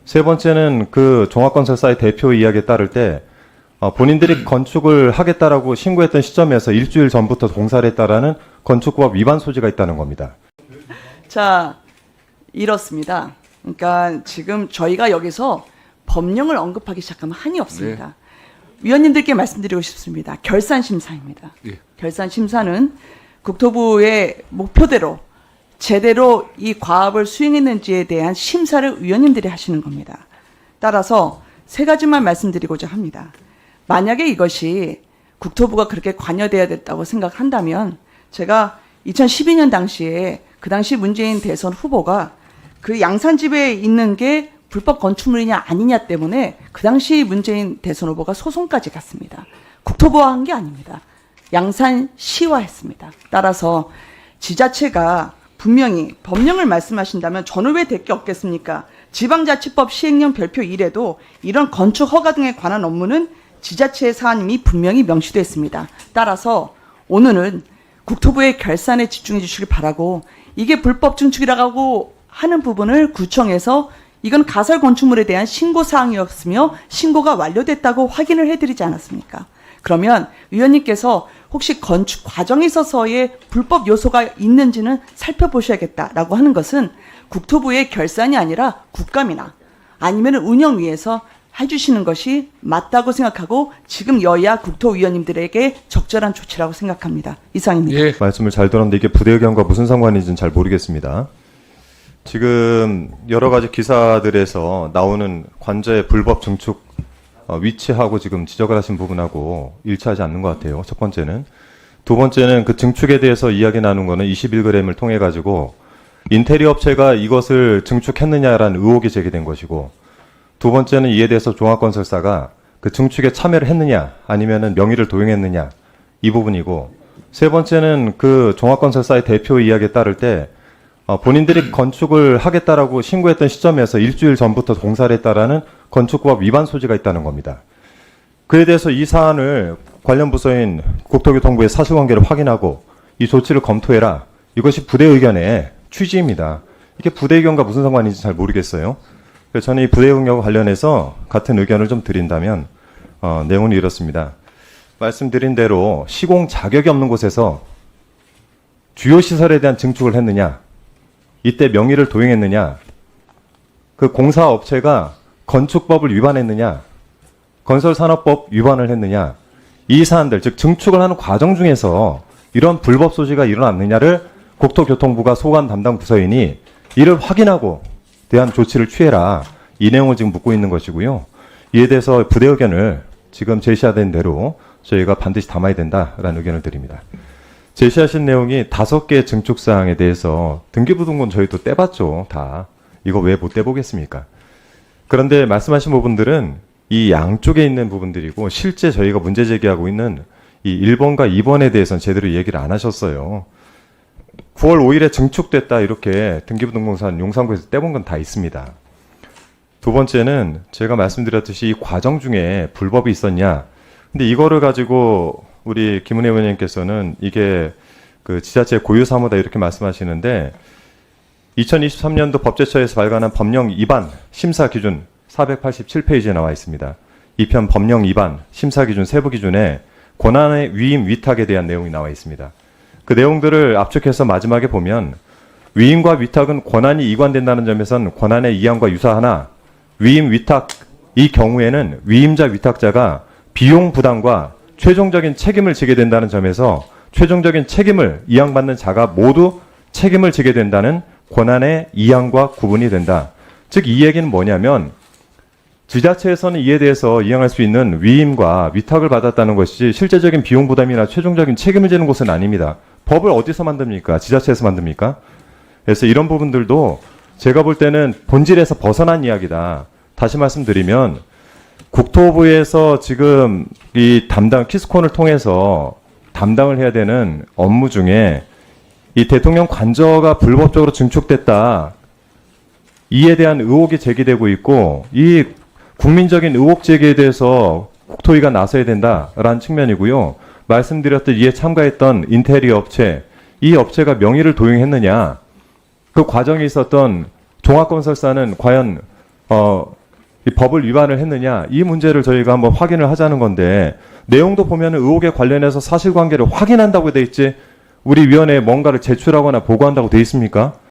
세 번째는 그 종합건설사의 대표 이야기에 따를 때 본인들이 건축을 하겠다라고 신고했던 시점에서 일주일 전부터 공사를 했다라는 건축법 위반 소지가 있다는 겁니다. 자, 이렇습니다. 그러니까 지금 저희가 여기서 법령을 언급하기 시작하면 한이 없습니다. 네. 위원님들께 말씀드리고 싶습니다. 결산심사입니다. 예. 결산심사는 국토부의 목표대로 제대로 이 과업을 수행했는지에 대한 심사를 위원님들이 하시는 겁니다. 따라서 세 가지만 말씀드리고자 합니다. 만약에 이것이 국토부가 그렇게 관여돼야 됐다고 생각한다면 제가 2012년 당시에 그 당시 문재인 대선 후보가 그 양산집에 있는 게 불법 건축물이냐 아니냐 때문에 그 당시 문재인 대선 후보가 소송까지 갔습니다. 국토부가 한 게 아닙니다. 양산시와 했습니다. 따라서 지자체가 분명히 법령을 말씀하신다면 저는 왜 될 게 없겠습니까? 지방자치법 시행령 별표 1에도 이런 건축 허가 등에 관한 업무는 지자체의 사안임이 분명히 명시되어 있습니다. 따라서 오늘은 국토부의 결산에 집중해 주시길 바라고 이게 불법 증축이라고 하는 부분을 구청에서 이건 가설 건축물에 대한 신고 사항이었으며 신고가 완료됐다고 확인을 해드리지 않았습니까? 그러면 위원님께서 혹시 건축 과정에 있어서의 불법 요소가 있는지는 살펴보셔야겠다라고 하는 것은 국토부의 결산이 아니라 국감이나 아니면 운영위에서 해주시는 것이 맞다고 생각하고 지금 여야 국토위원님들에게 적절한 조치라고 생각합니다. 이상입니다. 예. 말씀을 잘 들었는데 이게 부대 의견과 무슨 상관인지는 잘 모르겠습니다. 지금 여러 가지 기사들에서 나오는 관저의 불법 증축 위치하고 지금 지적을 하신 부분하고 일치하지 않는 것 같아요. 첫 번째는. 두 번째는 그 증축에 대해서 이야기 나눈 거는 21g을 통해 가지고 인테리어 업체가 이것을 증축했느냐라는 의혹이 제기된 것이고, 두 번째는 이에 대해서 종합건설사가 그 증축에 참여를 했느냐 아니면은 명의를 도용했느냐 이 부분이고, 세 번째는 그 종합건설사의 대표 이야기에 따를 때 본인들이 건축을 하겠다라고 신고했던 시점에서 일주일 전부터 공사를 했다라는 건축법 위반 소지가 있다는 겁니다. 그에 대해서 이 사안을 관련 부서인 국토교통부의 사실관계를 확인하고 이 조치를 검토해라. 이것이 부대 의견의 취지입니다. 이게 부대 의견과 무슨 상관인지 잘 모르겠어요. 그래서 저는 이 부대 의견과 관련해서 같은 의견을 좀 드린다면 내용은 이렇습니다. 말씀드린 대로 시공 자격이 없는 곳에서 주요 시설에 대한 증축을 했느냐, 이때 명의를 도용했느냐, 그 공사업체가 건축법을 위반했느냐, 건설산업법 위반을 했느냐, 이 사안들, 즉 증축을 하는 과정 중에서 이런 불법 소지가 일어났느냐를 국토교통부가 소관 담당 부서인이 이를 확인하고 대한 조치를 취해라. 이 내용을 지금 묻고 있는 것이고요. 이에 대해서 부대 의견을 지금 제시하된 대로 저희가 반드시 담아야 된다라는 의견을 드립니다. 제시하신 내용이 5개의 증축사항에 대해서 등기부등본 저희도 떼봤죠. 다. 이거 왜 못 떼보겠습니까? 그런데 말씀하신 부분들은 이 양쪽에 있는 부분들이고, 실제 저희가 문제 제기하고 있는 이 1번과 2번에 대해서는 제대로 얘기를 안 하셨어요. 9월 5일에 증축됐다 이렇게 등기부등본상 용산구에서 떼본 건 다 있습니다. 두 번째는 제가 말씀드렸듯이 이 과정 중에 불법이 있었냐. 근데 이거를 가지고 우리 김은혜 의원님께서는 이게 그 지자체 고유 사무다 이렇게 말씀하시는데, 2023년도 법제처에서 발간한 법령 위반 심사 기준 487페이지에 나와 있습니다. 이 편 법령 위반 심사 기준 세부 기준에 권한의 위임 위탁에 대한 내용이 나와 있습니다. 그 내용들을 압축해서 마지막에 보면 위임과 위탁은 권한이 이관된다는 점에선 권한의 이양과 유사하나 위임 위탁 이 경우에는 위임자 위탁자가 비용 부담과 최종적인 책임을 지게 된다는 점에서 최종적인 책임을 이양받는 자가 모두 책임을 지게 된다는 권한의 이양과 구분이 된다. 즉 이 얘기는 뭐냐면 지자체에서는 이에 대해서 이양할 수 있는 위임과 위탁을 받았다는 것이지 실제적인 비용 부담이나 최종적인 책임을 지는 곳은 아닙니다. 법을 어디서 만듭니까? 지자체에서 만듭니까? 그래서 이런 부분들도 제가 볼 때는 본질에서 벗어난 이야기다. 다시 말씀드리면 국토부에서 지금 이 담당 키스콘을 통해서 담당을 해야 되는 업무 중에 이 대통령 관저가 불법적으로 증축됐다. 이에 대한 의혹이 제기되고 있고, 이 국민적인 의혹 제기에 대해서 국토위가 나서야 된다라는 측면이고요. 말씀드렸듯이 이에 참가했던 인테리어 업체, 이 업체가 명의를 도용했느냐, 그 과정에 있었던 종합건설사는 과연 이 법을 위반을 했느냐 이 문제를 저희가 한번 확인을 하자는 건데 내용도 보면 의혹에 관련해서 사실관계를 확인한다고 돼 있지 우리 위원회에 뭔가를 제출하거나 보고한다고 돼 있습니까?